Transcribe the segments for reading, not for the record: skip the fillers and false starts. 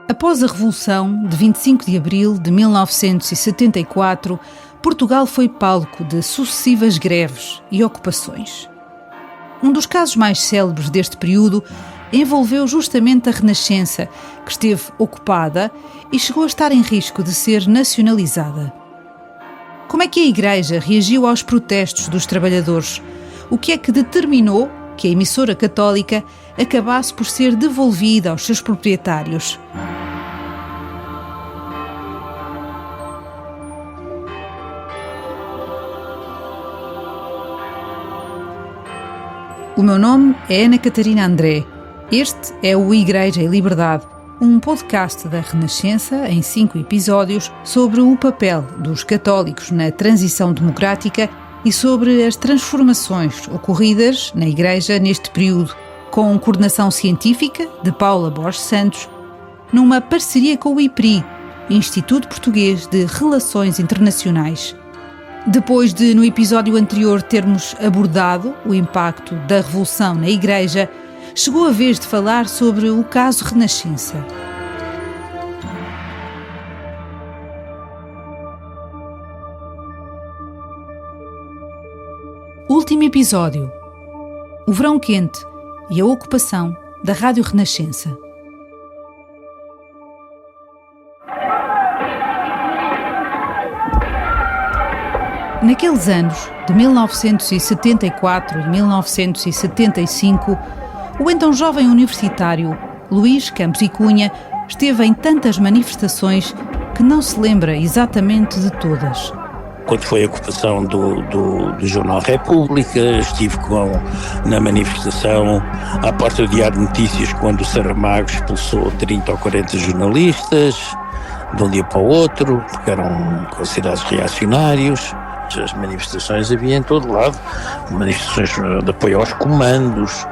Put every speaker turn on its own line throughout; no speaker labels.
Após a Revolução de 25 de abril de 1974, Portugal foi palco de sucessivas greves e ocupações. Um dos casos mais célebres deste período envolveu justamente a Renascença, que esteve ocupada e chegou a estar em risco de ser nacionalizada. Como é que a Igreja reagiu aos protestos dos trabalhadores? O que é que determinou que a emissora católica acabasse por ser devolvida aos seus proprietários? O meu nome é Ana Catarina André. Este é o Igreja e Liberdade, um podcast da Renascença em 5 episódios sobre o papel dos católicos na transição democrática e sobre as transformações ocorridas na Igreja neste período, com coordenação científica de Paula Borges Santos, numa parceria com o IPRI, Instituto Português de Relações Internacionais. Depois de, no episódio anterior, termos abordado o impacto da Revolução na Igreja, chegou a vez de falar sobre o caso Renascença. Último episódio: o verão quente e a ocupação da Rádio Renascença. Naqueles anos, de 1974 e 1975, o então jovem universitário Luís Campos e Cunha esteve em tantas manifestações que não se lembra exatamente de todas.
Quando foi a ocupação do Jornal República, estive na manifestação à porta do Diário de Notícias quando o Saramago expulsou 30 ou 40 jornalistas de um dia para o outro, porque eram considerados reacionários. As manifestações havia em todo lado, manifestações de apoio aos comandos,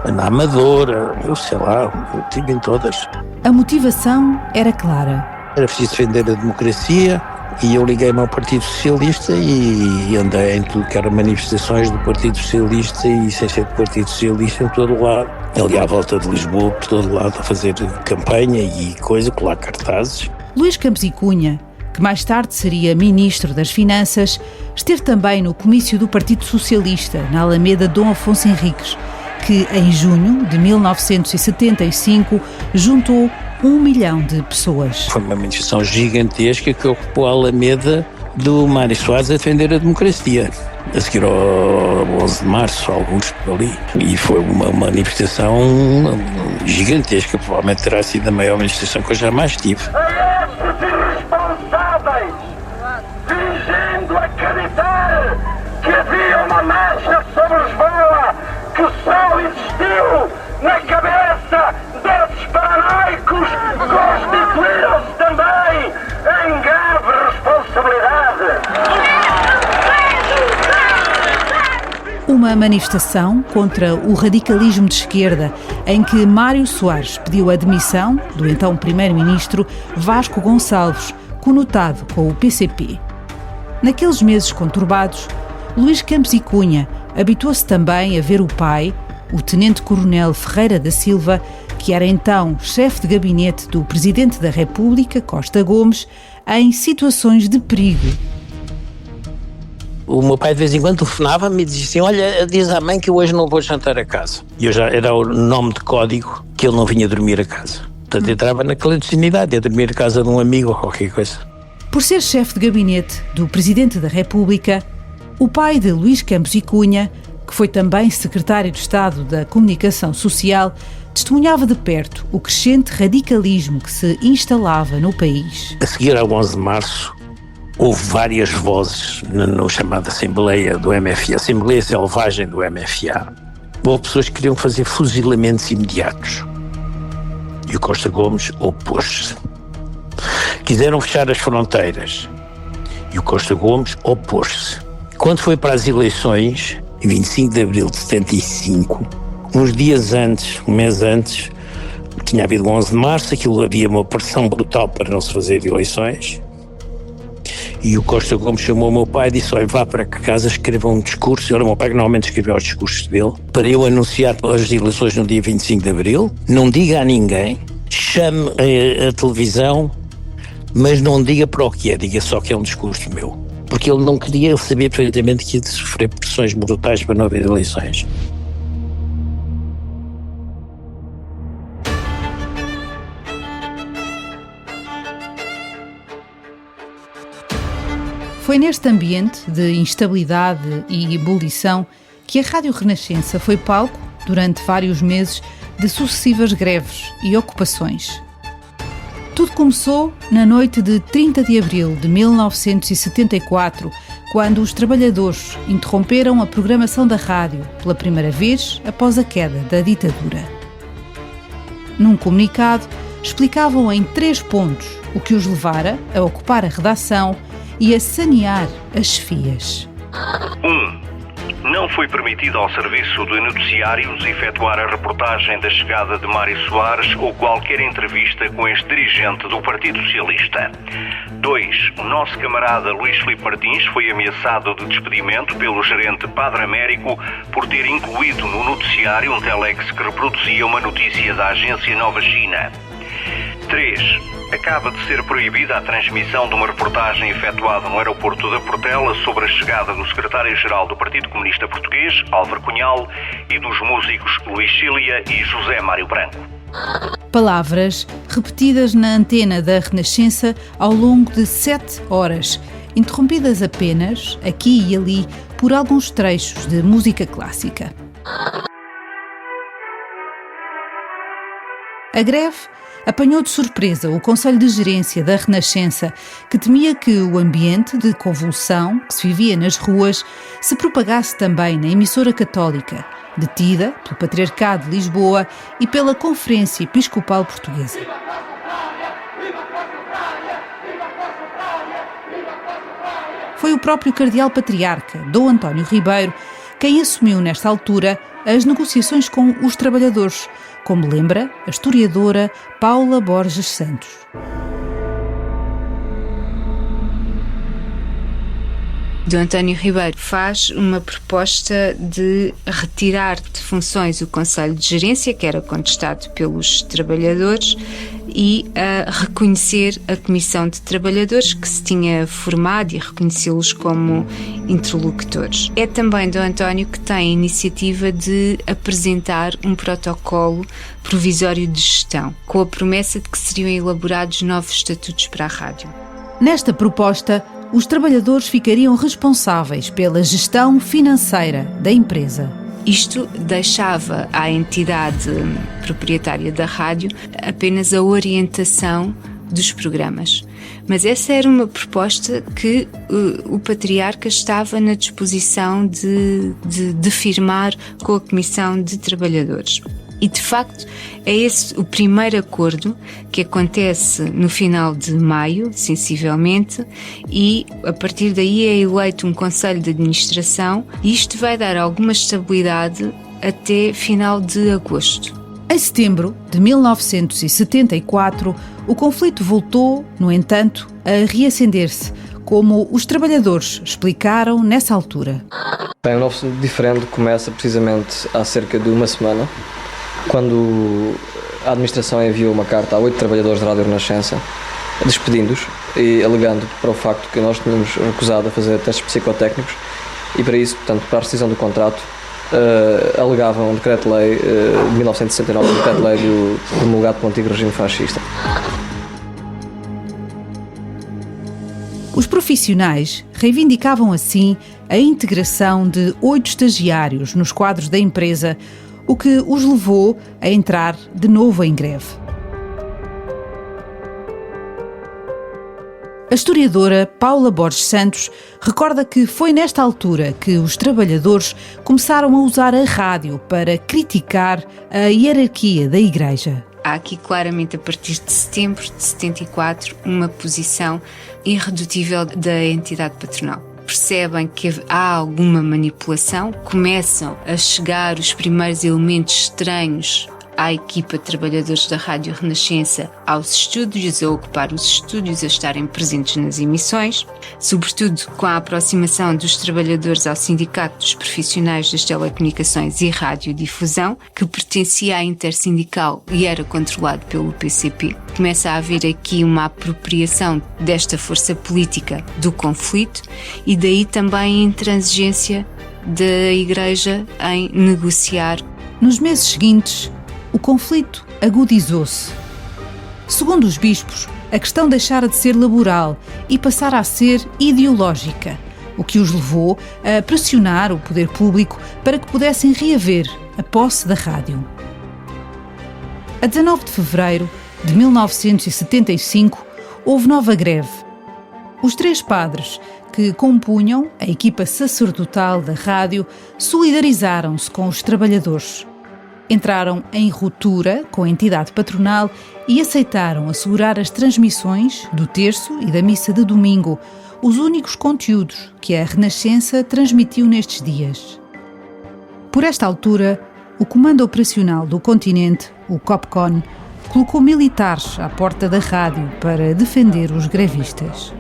na Amadora, eu sei lá, eu tive em todas.
A motivação era clara.
Era preciso defender a democracia e eu liguei-me ao Partido Socialista e andei em tudo que eram manifestações do Partido Socialista e sem ser do Partido Socialista em todo lado. Ali à volta de Lisboa, por todo lado, a fazer campanha e coisa, colar cartazes.
Luís Campos e Cunha, que mais tarde seria Ministro das Finanças, esteve também no comício do Partido Socialista, na Alameda Dom Afonso Henriques, que em junho de 1975 juntou 1 milhão de pessoas.
Foi uma manifestação gigantesca que ocupou a Alameda do Mário Soares a defender a democracia. A seguir ao 11 de março, alguns por ali. E foi uma manifestação gigantesca, provavelmente terá sido a maior manifestação que eu jamais tive.
Fingindo acreditar que havia uma marcha sobre Lisboa que só existiu na cabeça desses paranoicos, constituíram-se também em grave responsabilidade.
Uma manifestação contra o radicalismo de esquerda, em que Mário Soares pediu a demissão do então primeiro-ministro Vasco Gonçalves, conotado com o PCP. Naqueles meses conturbados, Luís Campos e Cunha habituou-se também a ver o pai, o tenente-coronel Ferreira da Silva, que era então chefe de gabinete do Presidente da República, Costa Gomes, em situações de perigo.
O meu pai de vez em quando telefonava-me e dizia assim: olha, diz à mãe que eu hoje não vou jantar a casa. E eu já era o nome de código que ele não vinha dormir a casa. Portanto, entrava na clandestinidade, ia dormir a casa de um amigo ou qualquer coisa.
Por ser chefe de gabinete do Presidente da República, o pai de Luís Campos e Cunha, que foi também secretário de Estado da Comunicação Social, testemunhava de perto o crescente radicalismo que se instalava no país.
A seguir ao 11 de março, houve várias vozes na chamada Assembleia do MFA, Assembleia Selvagem do MFA. Houve pessoas que queriam fazer fuzilamentos imediatos. E o Costa Gomes opôs-se. Quiseram fechar as fronteiras. E o Costa Gomes opôs-se. Quando foi para as eleições, em 25 de abril de 75, uns dias antes, um mês antes, tinha havido o 11 de março, aquilo havia uma pressão brutal para não se fazer eleições. E o Costa Gomes chamou o meu pai e disse: olha, vá para casa, escreva um discurso. Era o meu pai que normalmente escrevia os discursos dele, para eu anunciar as eleições no dia 25 de Abril. Não diga a ninguém, chame a televisão, mas não diga para o que é, diga só que é um discurso meu. Porque ele não queria, ele sabia perfeitamente que ia sofrer pressões brutais para não haver eleições.
Foi neste ambiente de instabilidade e ebulição que a Rádio Renascença foi palco, durante vários meses, de sucessivas greves e ocupações. Tudo começou na noite de 30 de abril de 1974, quando os trabalhadores interromperam a programação da rádio pela primeira vez após a queda da ditadura. Num comunicado, explicavam em 3 pontos o que os levara a ocupar a redação e a sanear as chefias.
1. Não foi permitido ao serviço de noticiários efetuar a reportagem da chegada de Mário Soares ou qualquer entrevista com este dirigente do Partido Socialista. 2. O nosso camarada Luís Filipe Martins foi ameaçado de despedimento pelo gerente Padre Américo por ter incluído no noticiário um telex que reproduzia uma notícia da agência Nova China. 3. Acaba de ser proibida a transmissão de uma reportagem efetuada no aeroporto da Portela sobre a chegada do secretário-geral do Partido Comunista Português, Álvaro Cunhal, e dos músicos Luís Cília e José Mário Branco.
Palavras repetidas na antena da Renascença ao longo de 7 horas, interrompidas apenas, aqui e ali, por alguns trechos de música clássica. A greve apanhou de surpresa o Conselho de Gerência da Renascença, que temia que o ambiente de convulsão que se vivia nas ruas se propagasse também na emissora católica, detida pelo Patriarcado de Lisboa e pela Conferência Episcopal Portuguesa. Foi o próprio Cardeal Patriarca, Dom António Ribeiro, quem assumiu nesta altura as negociações com os trabalhadores, como lembra a historiadora Paula Borges Santos.
Dom António Ribeiro faz uma proposta de retirar de funções o Conselho de Gerência, que era contestado pelos trabalhadores, e reconhecer a Comissão de Trabalhadores que se tinha formado e reconhecê-los como interlocutores. É também Dom António que tem a iniciativa de apresentar um protocolo provisório de gestão, com a promessa de que seriam elaborados novos estatutos para a rádio.
Nesta proposta, os trabalhadores ficariam responsáveis pela gestão financeira da empresa.
Isto deixava à entidade proprietária da rádio apenas a orientação dos programas. Mas essa era uma proposta que o Patriarca estava na disposição de firmar com a Comissão de Trabalhadores. E, de facto, é esse o primeiro acordo que acontece no final de maio, sensivelmente, e a partir daí é eleito um Conselho de Administração e isto vai dar alguma estabilidade até final de agosto.
Em setembro de 1974, o conflito voltou, no entanto, a reacender-se, como os trabalhadores explicaram nessa altura.
Bem, o novo diferendo começa precisamente há cerca de uma semana, quando a administração enviou uma carta a 8 trabalhadores da Rádio Renascença, despedindo-os e alegando para o facto que nós tínhamos recusado a fazer testes psicotécnicos e para isso, portanto, para a rescisão do contrato, alegavam um decreto-lei de 1969, um decreto-lei promulgado pelo antigo regime fascista.
Os profissionais reivindicavam assim a integração de 8 estagiários nos quadros da empresa, o que os levou a entrar de novo em greve. A historiadora Paula Borges Santos recorda que foi nesta altura que os trabalhadores começaram a usar a rádio para criticar a hierarquia da Igreja.
Há aqui claramente, a partir de setembro de 74, uma posição irredutível da entidade patronal. Percebem que há alguma manipulação, começam a chegar os primeiros elementos estranhos à equipa de trabalhadores da Rádio Renascença aos estúdios, a ocupar os estúdios, a estarem presentes nas emissões, sobretudo com a aproximação dos trabalhadores ao Sindicato dos Profissionais das Telecomunicações e Radiodifusão, que pertencia à Intersindical e era controlado pelo PCP. Começa a haver aqui uma apropriação desta força política do conflito e daí também a intransigência da Igreja em negociar.
Nos meses seguintes, o conflito agudizou-se. Segundo os bispos, a questão deixara de ser laboral e passara a ser ideológica, o que os levou a pressionar o poder público para que pudessem reaver a posse da rádio. A 19 de fevereiro de 1975, houve nova greve. Os 3 padres que compunham a equipa sacerdotal da rádio solidarizaram-se com os trabalhadores. Entraram em ruptura com a entidade patronal e aceitaram assegurar as transmissões do terço e da missa de domingo, os únicos conteúdos que a Renascença transmitiu nestes dias. Por esta altura, o Comando Operacional do Continente, o COPCON, colocou militares à porta da rádio para defender os grevistas.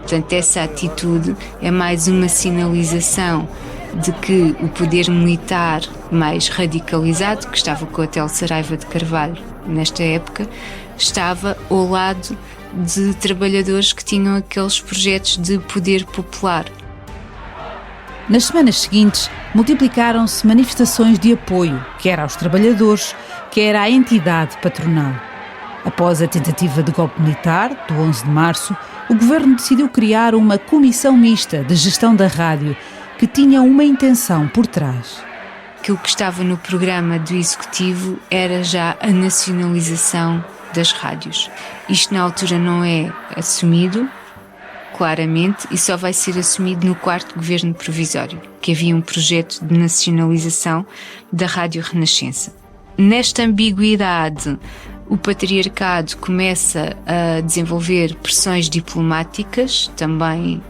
Portanto, essa atitude é mais uma sinalização de que o poder militar mais radicalizado, que estava com o Hotel Saraiva de Carvalho nesta época, estava ao lado de trabalhadores que tinham aqueles projetos de poder popular.
Nas semanas seguintes, multiplicaram-se manifestações de apoio, quer aos trabalhadores, quer à entidade patronal. Após a tentativa de golpe militar, do 11 de março, o governo decidiu criar uma comissão mista de gestão da rádio, que tinha uma intenção por trás.
Aquilo que estava no programa do Executivo era já a nacionalização das rádios. Isto na altura não é assumido claramente e só vai ser assumido no 4º governo provisório, que havia um projeto de nacionalização da Rádio Renascença. Nesta ambiguidade, o patriarcado começa a desenvolver pressões diplomáticas, também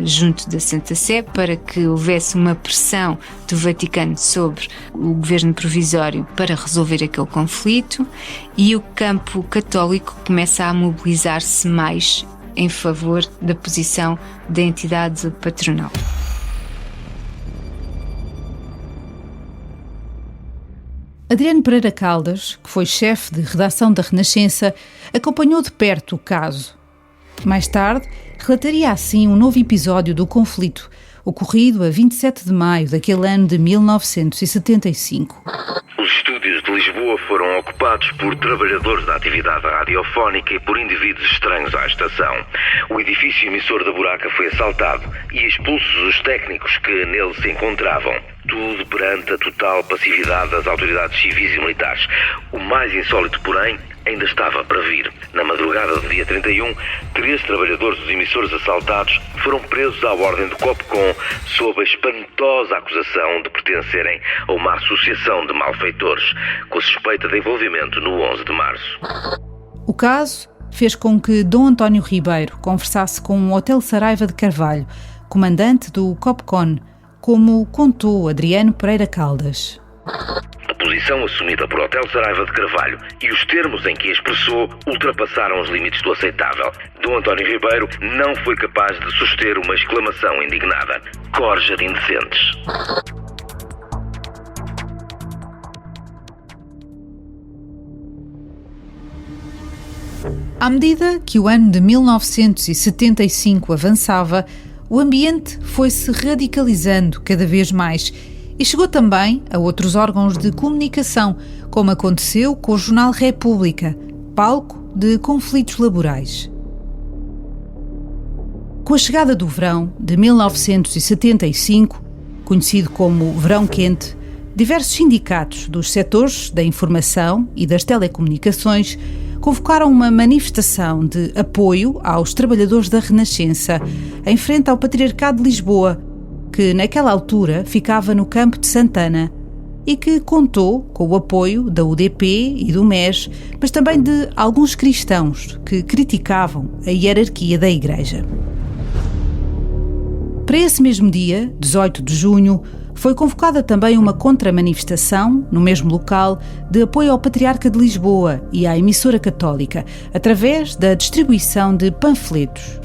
junto da Santa Sé, para que houvesse uma pressão do Vaticano sobre o governo provisório para resolver aquele conflito, e o campo católico começa a mobilizar-se mais em favor da posição da entidade patronal.
Adriano Pereira Caldas, que foi chefe de redação da Renascença, acompanhou de perto o caso. Mais tarde, relataria assim um novo episódio do conflito, ocorrido a 27 de maio daquele ano de 1975.
Os estúdios de Lisboa foram ocupados por trabalhadores da atividade radiofónica e por indivíduos estranhos à estação. O edifício emissor da Buraca foi assaltado e expulsos os técnicos que nele se encontravam. Tudo perante a total passividade das autoridades civis e militares. O mais insólito, porém, ainda estava para vir. Na madrugada do dia 31, 3 trabalhadores dos emissores assaltados foram presos à ordem do COPCON sob a espantosa acusação de pertencerem a uma associação de malfeitores, com suspeita de envolvimento no 11 de março.
O caso fez com que Dom António Ribeiro conversasse com o Hotel Saraiva de Carvalho, comandante do COPCON, como contou Adriano Pereira Caldas.
A posição assumida por Hotel Saraiva de Carvalho e os termos em que a expressou ultrapassaram os limites do aceitável. Dom António Ribeiro não foi capaz de suster uma exclamação indignada. Corja de indecentes.
À medida que o ano de 1975 avançava, o ambiente foi-se radicalizando cada vez mais e chegou também a outros órgãos de comunicação, como aconteceu com o jornal República, palco de conflitos laborais. Com a chegada do verão de 1975, conhecido como Verão Quente, diversos sindicatos dos setores da informação e das telecomunicações convocaram uma manifestação de apoio aos trabalhadores da Renascença em frente ao Patriarcado de Lisboa, que naquela altura ficava no Campo de Santana e que contou com o apoio da UDP e do MES, mas também de alguns cristãos que criticavam a hierarquia da Igreja. Para esse mesmo dia, 18 de junho, foi convocada também uma contramanifestação, no mesmo local, de apoio ao Patriarca de Lisboa e à emissora católica, através da distribuição de panfletos.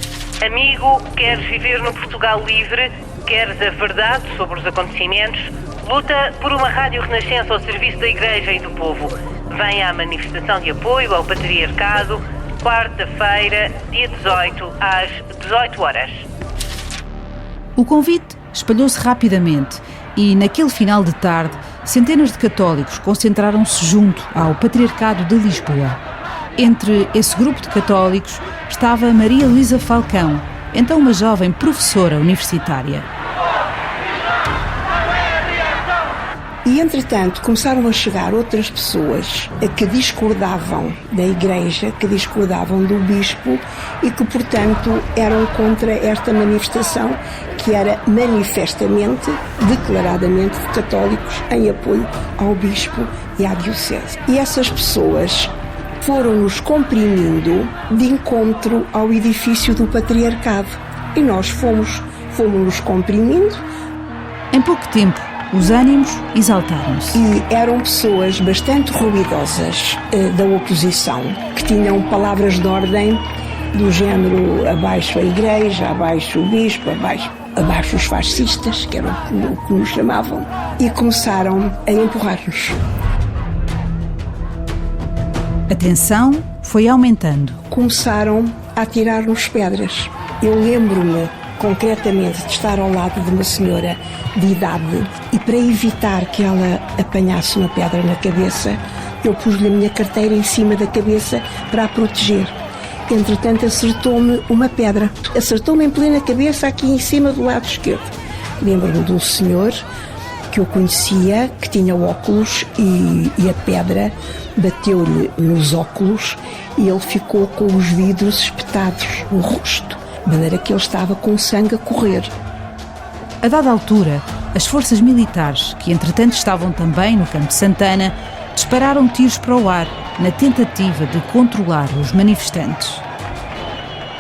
Amigo, queres viver no Portugal livre? Queres a verdade sobre os acontecimentos? Luta por uma Rádio Renascença ao serviço da Igreja e do povo. Venha à manifestação de apoio ao Patriarcado, quarta-feira, dia 18, às 18 horas.
O convite espalhou-se rapidamente e, naquele final de tarde, centenas de católicos concentraram-se junto ao Patriarcado de Lisboa. Entre esse grupo de católicos estava Maria Luísa Falcão, então uma jovem professora universitária.
E, entretanto, começaram a chegar outras pessoas que discordavam da Igreja, que discordavam do Bispo e que, portanto, eram contra esta manifestação que era manifestamente, declaradamente, de católicos em apoio ao Bispo e à Diocese. E essas pessoas foram-nos comprimindo de encontro ao edifício do Patriarcado. E nós fomos-nos comprimindo.
Em pouco tempo, os ânimos exaltaram-se.
E eram pessoas bastante ruidosas da oposição, que tinham palavras de ordem do género abaixo a Igreja, abaixo o Bispo, abaixo os fascistas, que eram o que nos chamavam, e começaram a empurrar-nos.
A tensão foi aumentando.
Começaram a atirar-nos pedras. Eu lembro-me concretamente de estar ao lado de uma senhora de idade e, para evitar que ela apanhasse uma pedra na cabeça, eu pus-lhe a minha carteira em cima da cabeça para a proteger. Entretanto, acertou-me uma pedra. Acertou-me em plena cabeça, aqui em cima do lado esquerdo. Lembro-me de um senhor que eu conhecia, que tinha óculos, e a pedra bateu-lhe nos óculos e ele ficou com os vidros espetados no rosto, de maneira que ele estava com sangue a correr.
A dada altura, as forças militares, que entretanto estavam também no Campo de Santana, dispararam tiros para o ar na tentativa de controlar os manifestantes.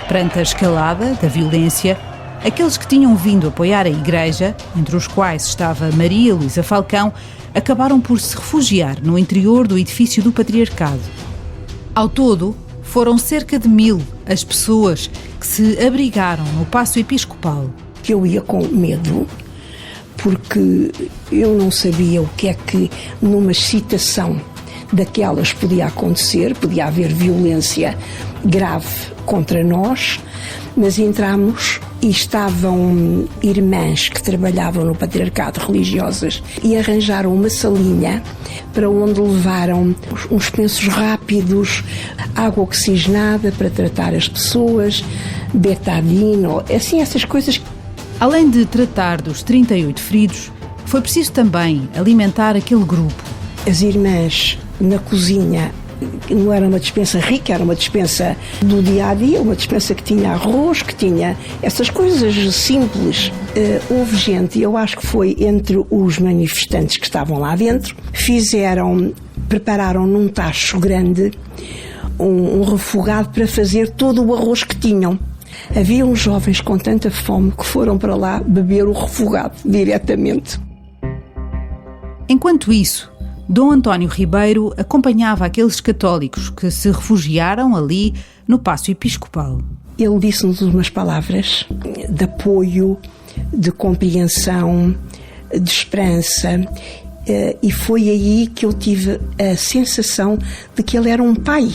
Perante a escalada da violência, aqueles que tinham vindo apoiar a Igreja, entre os quais estava Maria Luísa Falcão, acabaram por se refugiar no interior do edifício do Patriarcado. Ao todo, foram cerca de 1000 as pessoas que se abrigaram no Paço Episcopal.
Eu ia com medo, porque eu não sabia o que é que numa excitação daquelas podia acontecer, podia haver violência grave contra nós, mas entramos e estavam irmãs que trabalhavam no Patriarcado, religiosas, e arranjaram uma salinha para onde levaram uns pensos rápidos, água oxigenada para tratar as pessoas, betadine, assim, essas coisas.
Além de tratar dos 38 feridos, foi preciso também alimentar aquele grupo.
As irmãs na cozinha, não era uma despensa rica, era uma despensa do dia-a-dia, uma despensa que tinha arroz, que tinha essas coisas simples. Houve gente, eu acho que foi entre os manifestantes que estavam lá dentro, prepararam num tacho grande um refogado para fazer todo o arroz que tinham. Havia uns jovens com tanta fome que foram para lá beber o refogado diretamente.
Enquanto isso, Dom António Ribeiro acompanhava aqueles católicos que se refugiaram ali no Paço Episcopal.
Ele disse-nos umas palavras de apoio, de compreensão, de esperança, e foi aí que eu tive a sensação de que ele era um pai.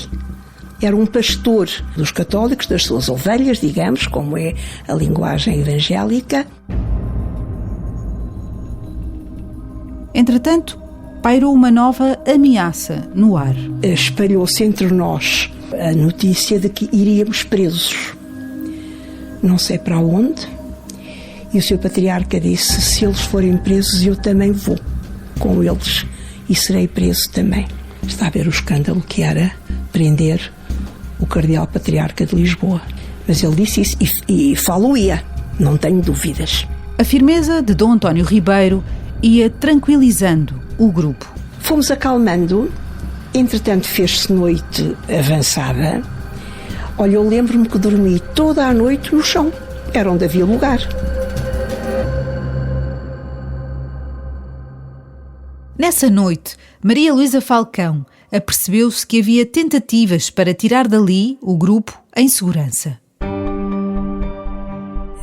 Era um pastor dos católicos, das suas ovelhas, digamos, como é a linguagem evangélica.
Entretanto, pairou uma nova ameaça no ar.
Espalhou-se entre nós a notícia de que iríamos presos. Não sei para onde. E o Sr. Patriarca disse, se eles forem presos, eu também vou com eles e serei preso também. Está a ver o escândalo que era prender o Cardeal Patriarca de Lisboa. Mas ele disse isso e falo-ia, não tenho dúvidas.
A firmeza de Dom António Ribeiro ia tranquilizando o grupo.
Fomos acalmando, entretanto fez-se noite avançada. Olha, eu lembro-me que dormi toda a noite no chão, era onde havia lugar.
Nessa noite, Maria Luísa Falcão apercebeu-se que havia tentativas para tirar dali o grupo em segurança.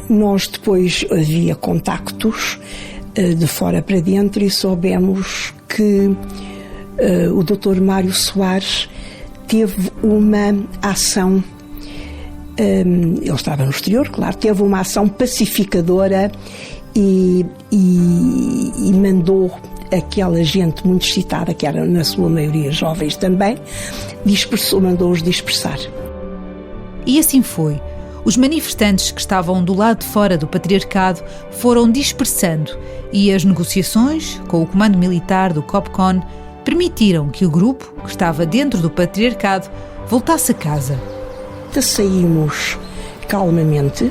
Nós depois havia contactos de fora para dentro e soubemos que o Dr. Mário Soares teve uma ação, ele estava no exterior, claro, teve uma ação pacificadora e mandou aquela gente muito excitada, que era na sua maioria jovens também, mandou-os dispersar.
E assim foi. Os manifestantes que estavam do lado de fora do patriarcado foram dispersando e as negociações com o comando militar do COPCON permitiram que o grupo, que estava dentro do patriarcado, voltasse a casa.
Saímos calmamente,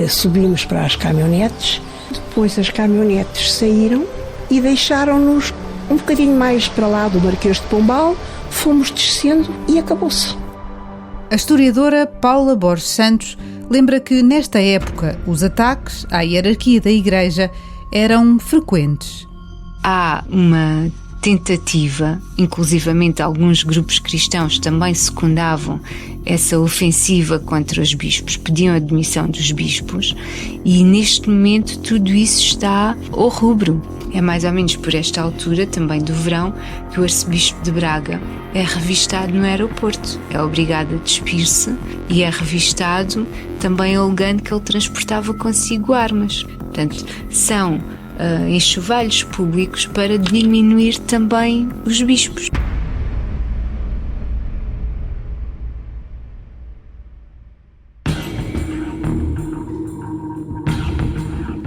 subimos para as caminhonetes, depois as caminhonetes saíram e deixaram-nos um bocadinho mais para lá do Marquês de Pombal, fomos descendo e acabou-se.
A historiadora Paula Borges Santos lembra que nesta época os ataques à hierarquia da Igreja eram frequentes.
Há uma tentativa, inclusivamente alguns grupos cristãos também secundavam essa ofensiva contra os bispos, pediam a demissão dos bispos, e neste momento tudo isso está ao rubro. É mais ou menos por esta altura, também do verão, que o arcebispo de Braga é revistado no aeroporto. É obrigado a despir-se e é revistado também alegando que ele transportava consigo armas. Portanto, são enxovalhos públicos para diminuir também os bispos.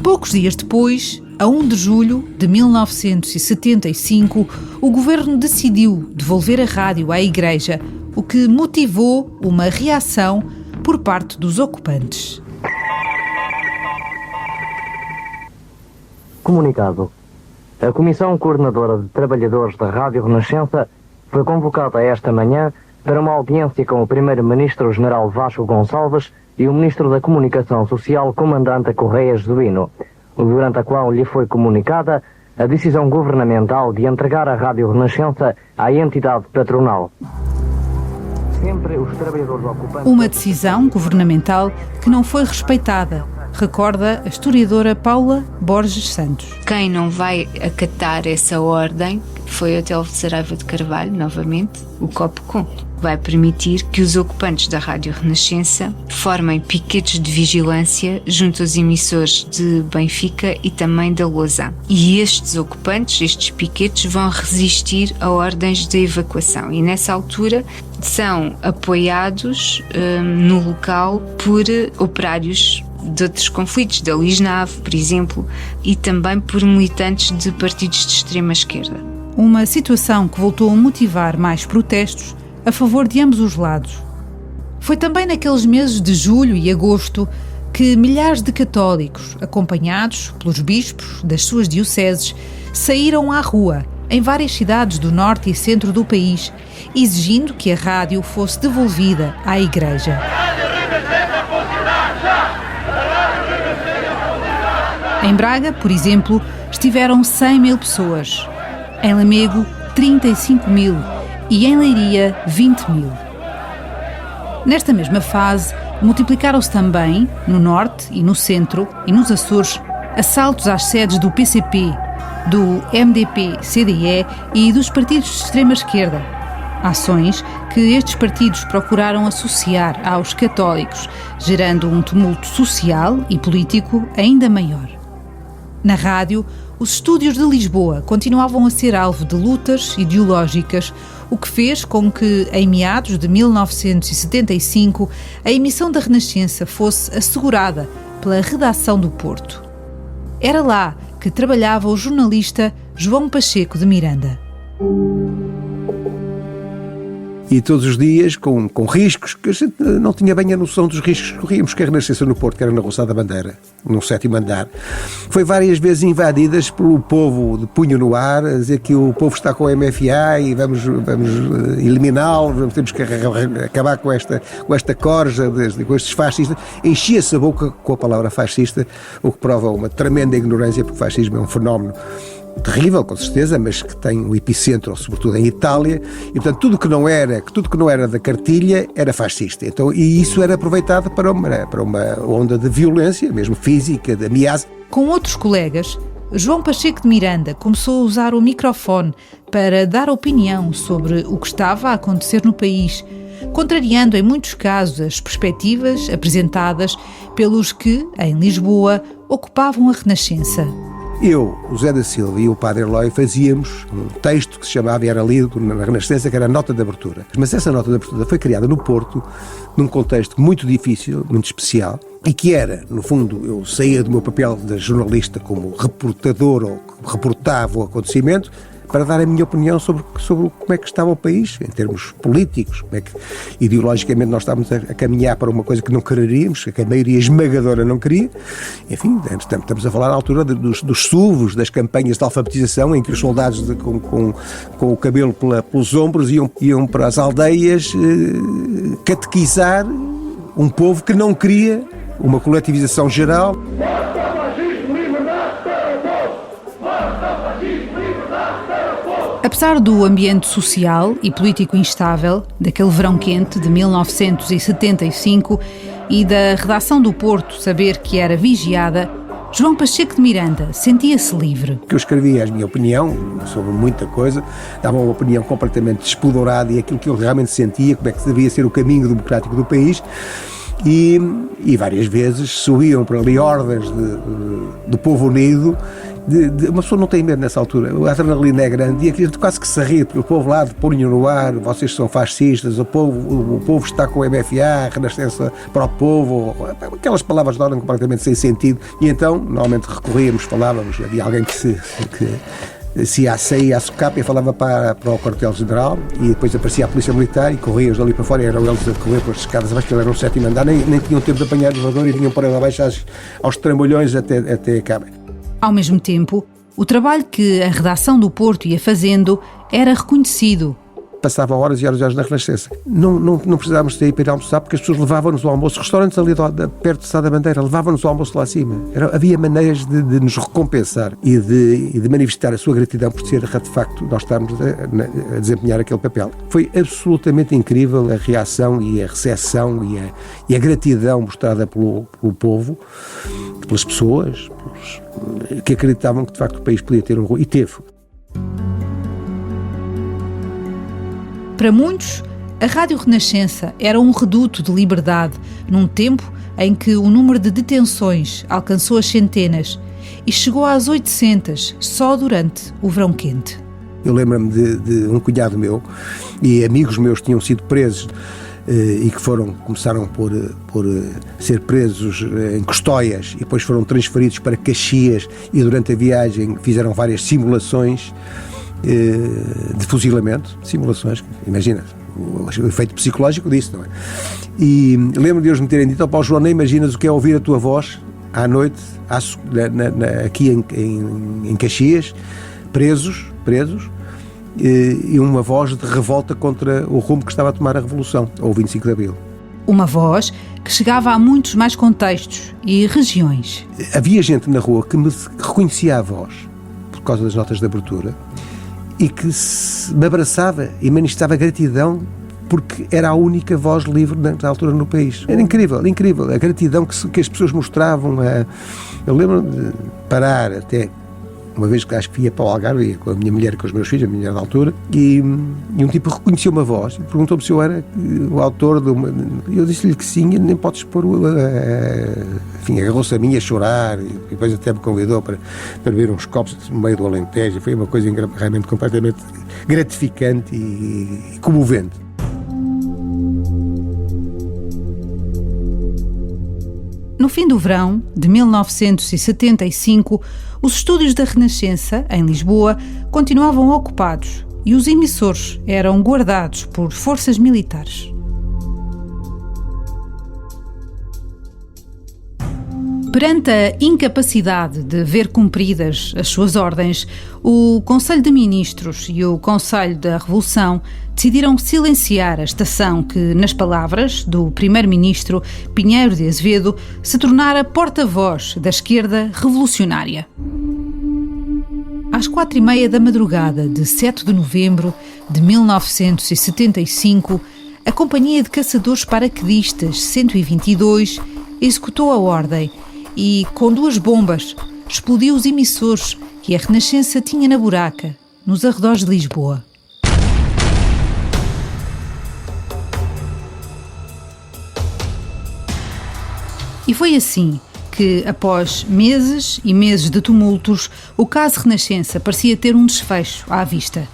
Poucos dias depois, a 1 de julho de 1975, o governo decidiu devolver a rádio à Igreja, o que motivou uma reação por parte dos ocupantes.
Comunicado. A Comissão Coordenadora de Trabalhadores da Rádio Renascença foi convocada esta manhã para uma audiência com o Primeiro-Ministro-General Vasco Gonçalves e o Ministro da Comunicação Social, Comandante Correia Jesuíno, durante a qual lhe foi comunicada a decisão governamental de entregar a Rádio Renascença à entidade patronal. Sempre os trabalhadores ocupantes...
Uma decisão governamental que não foi respeitada, recorda a historiadora Paula Borges Santos.
Quem não vai acatar essa ordem foi o Hotel Saraiva de Carvalho, novamente, o COPCON. Vai permitir que os ocupantes da Rádio Renascença formem piquetes de vigilância junto aos emissores de Benfica e também da Lausanne. E estes ocupantes, estes piquetes, vão resistir a ordens de evacuação. E nessa altura são apoiados no local por operários de outros conflitos, da LISNAV, por exemplo, e também por militantes de partidos de extrema-esquerda.
Uma situação que voltou a motivar mais protestos a favor de ambos os lados. Foi também naqueles meses de julho e agosto que milhares de católicos, acompanhados pelos bispos das suas dioceses, saíram à rua em várias cidades do norte e centro do país, exigindo que a rádio fosse devolvida à Igreja. Em Braga, por exemplo, estiveram 100 mil pessoas. Em Lamego, 35 mil. E em Leiria, 20 mil. Nesta mesma fase, multiplicaram-se também, no norte e no centro e nos Açores, assaltos às sedes do PCP, do MDP-CDE e dos partidos de extrema-esquerda. Ações que estes partidos procuraram associar aos católicos, gerando um tumulto social e político ainda maior. Na rádio, os estúdios de Lisboa continuavam a ser alvo de lutas ideológicas, o que fez com que, em meados de 1975, a emissão da Renascença fosse assegurada pela redação do Porto. Era lá que trabalhava o jornalista João Pacheco de Miranda.
E todos os dias com riscos, que a gente não tinha bem a noção dos riscos que corríamos, que a Renascença no Porto, que era na Roçada da Bandeira, no 7º andar, foi várias vezes invadidas pelo povo de punho no ar, a dizer que o povo está com a MFA e vamos eliminá-lo, temos que acabar com esta corja, com estes fascistas. Enchia-se a boca com a palavra fascista, o que prova uma tremenda ignorância, porque o fascismo é um fenómeno terrível, com certeza, mas que tem o epicentro, sobretudo em Itália, e portanto tudo que não era da cartilha era fascista. Então, e isso era aproveitado para uma onda de violência, mesmo física, de ameaça.
Com outros colegas, João Pacheco de Miranda começou a usar o microfone para dar opinião sobre o que estava a acontecer no país, contrariando em muitos casos as perspectivas apresentadas pelos que, em Lisboa, ocupavam a Renascença.
Eu, o Zé da Silva e o Padre Eloy fazíamos um texto que se chamava e era lido na Renascença, que era a nota de abertura. Mas essa nota de abertura foi criada no Porto, num contexto muito difícil, muito especial, e que era, no fundo, eu saía do meu papel de jornalista como reportador ou reportava o acontecimento, para dar a minha opinião sobre como é que estava o país, em termos políticos, como é que ideologicamente nós estávamos a caminhar para uma coisa que não quereríamos, que a maioria esmagadora não queria. Enfim, estamos a falar à altura dos SUVs, das campanhas de alfabetização, em que os soldados com o cabelo pelos ombros iam para as aldeias catequizar um povo que não queria uma coletivização geral.
Apesar do ambiente social e político instável, daquele verão quente de 1975 e da redação do Porto saber que era vigiada, João Pacheco de Miranda sentia-se livre.
Eu escrevia a minha opinião sobre muita coisa, dava uma opinião completamente despudorada e aquilo que eu realmente sentia, como é que devia ser o caminho democrático do país. E várias vezes subiam para ali hordas do povo unido. Uma pessoa não tem medo nessa altura, a adrenalina é grande e a gente quase que se ri, porque o povo lá de punho no ar, vocês são fascistas, o povo está com o MFA, a Renascença para o povo, aquelas palavras de ordem completamente sem sentido. E então, normalmente recorríamos, falávamos, havia alguém que se saía a socapa e falava para o quartel-general e depois aparecia a polícia militar e corriam-os ali para fora e eram eles a correr pelas escadas abaixo, que ele era no 7º andar, nem tinham tempo de apanhar o elevador e vinham para abaixo aos trambolhões até a cama.
Ao mesmo tempo, o trabalho que a redação do Porto ia fazendo era reconhecido.
Passava horas e horas e horas na Renascença. Não precisávamos sair para ir almoçar porque as pessoas levavam-nos ao almoço. Restaurantes ali perto de Sá da Bandeira levavam-nos ao almoço lá acima. Havia maneiras de nos recompensar e de manifestar a sua gratidão por ser, de facto, nós estarmos a desempenhar aquele papel. Foi absolutamente incrível a reação e a recepção e a gratidão mostrada pelo povo, pelas pessoas, que acreditavam que, de facto, o país podia ter um rumo. E teve.
Para muitos, a Rádio Renascença era um reduto de liberdade num tempo em que o número de detenções alcançou as centenas e chegou às 800 só durante o verão quente.
Eu lembro-me de um cunhado meu e amigos meus que tinham sido presos e que começaram por ser presos em Custóias e depois foram transferidos para Caxias e durante a viagem fizeram várias simulações de fuzilamento, simulações, imagina, o efeito psicológico disso, não é? E lembro de eles me terem dito: Paulo João, nem imaginas o que é ouvir a tua voz à noite, aqui em Caxias, presos, e uma voz de revolta contra o rumo que estava a tomar a Revolução, ou o 25 de Abril.
Uma voz que chegava a muitos mais contextos e regiões.
Havia gente na rua que me reconhecia a voz, por causa das notas de abertura, e que me abraçava e manifestava gratidão porque era a única voz livre na altura no país. Era incrível, a gratidão que as pessoas mostravam. Eu lembro de parar até uma vez que acho que ia para o Algarve, ia com a minha mulher e com os meus filhos, a minha mulher da altura, e um tipo reconheceu uma voz e perguntou-me se eu era o autor de uma... Eu disse-lhe que sim, nem podes pôr... Enfim, agarrou-se a mim a chorar e depois até me convidou para beber uns copos no meio do Alentejo. Foi uma coisa realmente completamente gratificante e comovente.
No fim do verão de 1975, os estúdios da Renascença, em Lisboa, continuavam ocupados e os emissores eram guardados por forças militares. Perante a incapacidade de ver cumpridas as suas ordens, o Conselho de Ministros e o Conselho da Revolução decidiram silenciar a estação que, nas palavras do primeiro-ministro Pinheiro de Azevedo, se tornara porta-voz da esquerda revolucionária. Às 4h30 da madrugada de 7 de novembro de 1975, a Companhia de Caçadores Paraquedistas 122 executou a ordem e, com 2 bombas, explodiu os emissores que a Renascença tinha na Buraca, nos arredores de Lisboa. E foi assim que, após meses e meses de tumultos, o caso Renascença parecia ter um desfecho à vista.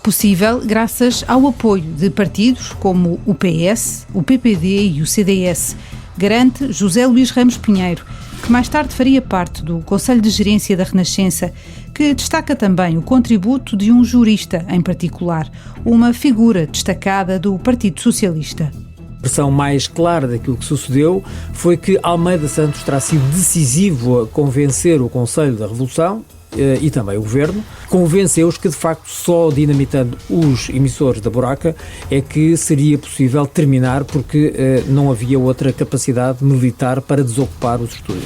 Possível graças ao apoio de partidos como o PS, o PPD e o CDS, garante José Luís Ramos Pinheiro, que mais tarde faria parte do Conselho de Gerência da Renascença, que destaca também o contributo de um jurista em particular, uma figura destacada do Partido Socialista.
A versão mais clara daquilo que sucedeu foi que Almeida Santos terá sido decisivo a convencer o Conselho da Revolução e também o Governo. Convenceu-os que, de facto, só dinamitando os emissores da Buraca é que seria possível terminar, porque não havia outra capacidade militar para desocupar os estúdios.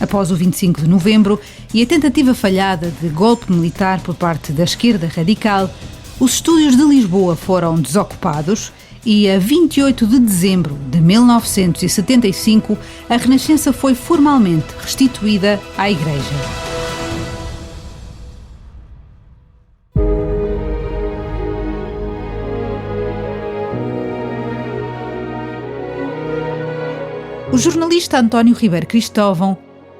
Após o 25 de novembro e a tentativa falhada de golpe militar por parte da esquerda radical, os estúdios de Lisboa foram desocupados e, a 28 de dezembro de 1975, a Renascença foi formalmente restituída à Igreja. O jornalista António Ribeiro Cristóvão,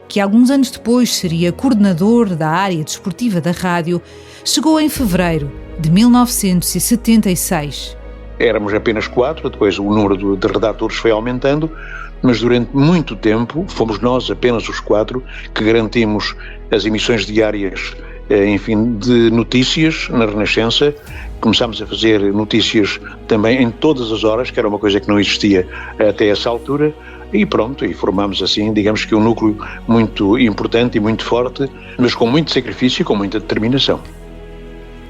que alguns anos depois seria coordenador da área desportiva da rádio, chegou em fevereiro de 1976.
Éramos apenas 4, depois o número de redatores foi aumentando, mas durante muito tempo fomos nós, apenas os 4, que garantimos as emissões diárias, enfim, de notícias na Renascença. Começámos a fazer notícias também em todas as horas, que era uma coisa que não existia até essa altura, e pronto, e formámos assim, digamos que um núcleo muito importante e muito forte, mas com muito sacrifício e com muita determinação.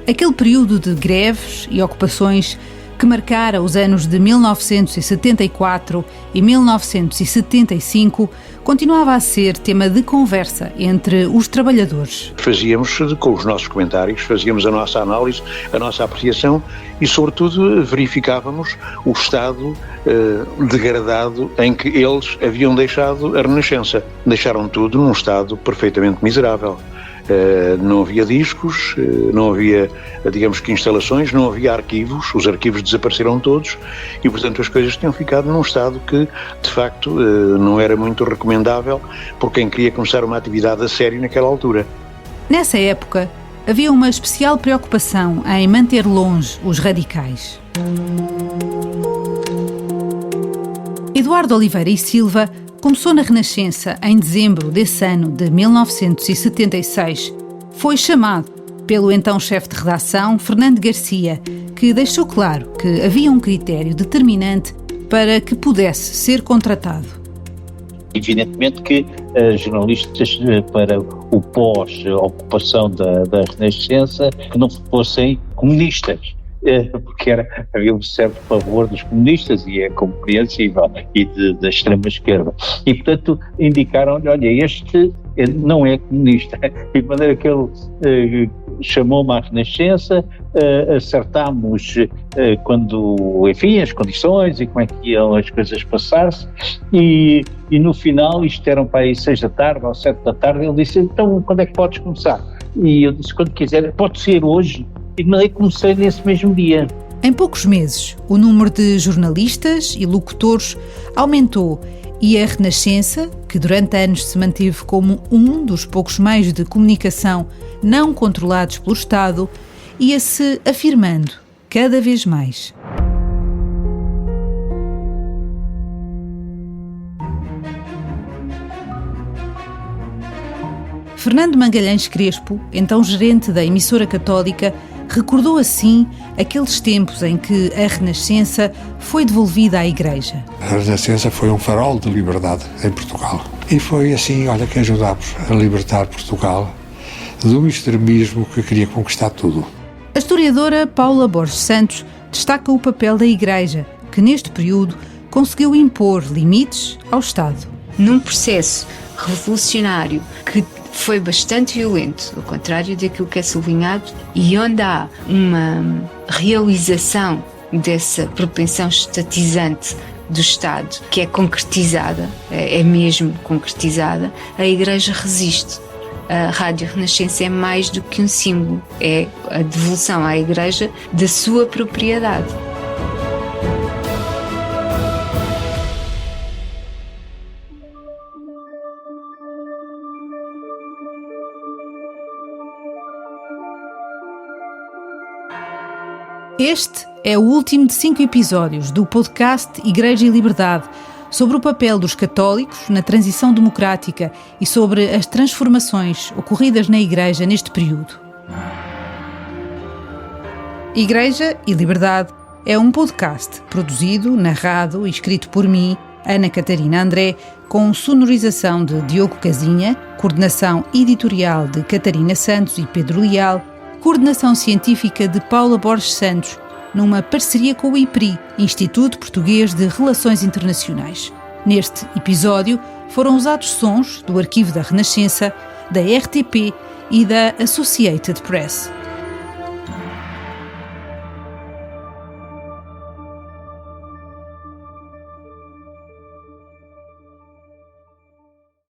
Aquele período de greves e ocupações que marcara os anos de 1974 e 1975, continuava a ser tema de conversa entre os trabalhadores.
Fazíamos com os nossos comentários, fazíamos a nossa análise, a nossa apreciação e, sobretudo, verificávamos o estado degradado em que eles haviam deixado a Renascença. Deixaram tudo num estado perfeitamente miserável. Não havia discos, não havia, digamos que, instalações, não havia arquivos, os arquivos desapareceram todos e, portanto, as coisas tinham ficado num estado que, de facto, não era muito recomendável por quem queria começar uma atividade a sério naquela altura.
Nessa época, havia uma especial preocupação em manter longe os radicais. Eduardo Oliveira e Silva começou na Renascença em dezembro desse ano de 1976. Foi chamado pelo então chefe de redação, Fernando Garcia, que deixou claro que havia um critério determinante para que pudesse ser contratado.
Evidentemente que jornalistas para o pós-ocupação da Renascença que não fossem comunistas. Porque havia um certo favor dos comunistas, e é compreensível, e da extrema-esquerda. E, portanto, indicaram-lhe, olha, este não é comunista. E de maneira que ele chamou-me à Renascença, acertámos quando, enfim, as condições e como é que iam as coisas passar-se, e no final, isto eram para aí 6 da tarde ou 7 da tarde, ele disse, então, quando é que podes começar? E eu disse, quando quiser, pode ser hoje. E comecei nesse mesmo dia.
Em poucos meses, o número de jornalistas e locutores aumentou e a Renascença, que durante anos se manteve como um dos poucos meios de comunicação não controlados pelo Estado, ia-se afirmando cada vez mais. Fernando Magalhães Crespo, então gerente da emissora católica, recordou assim aqueles tempos em que a Renascença foi devolvida à Igreja.
A Renascença foi um farol de liberdade em Portugal. E foi assim, olha, que ajudámos a libertar Portugal de um extremismo que queria conquistar tudo.
A historiadora Paula Borges Santos destaca o papel da Igreja, que neste período conseguiu impor limites ao Estado.
Num processo revolucionário que foi bastante violento, ao contrário daquilo que é sublinhado, e onde há uma realização dessa propensão estatizante do Estado, que é concretizada, é mesmo concretizada, a Igreja resiste. A Rádio Renascença é mais do que um símbolo, é a devolução à Igreja da sua propriedade.
Este é o último de 5 episódios do podcast Igreja e Liberdade, sobre o papel dos católicos na transição democrática e sobre as transformações ocorridas na Igreja neste período. Igreja e Liberdade é um podcast produzido, narrado e escrito por mim, Ana Catarina André, com sonorização de Diogo Casinha, coordenação editorial de Catarina Santos e Pedro Leal, coordenação científica de Paula Borges Santos, numa parceria com o IPRI, Instituto Português de Relações Internacionais. Neste episódio foram usados sons do Arquivo da Renascença, da RTP e da Associated Press.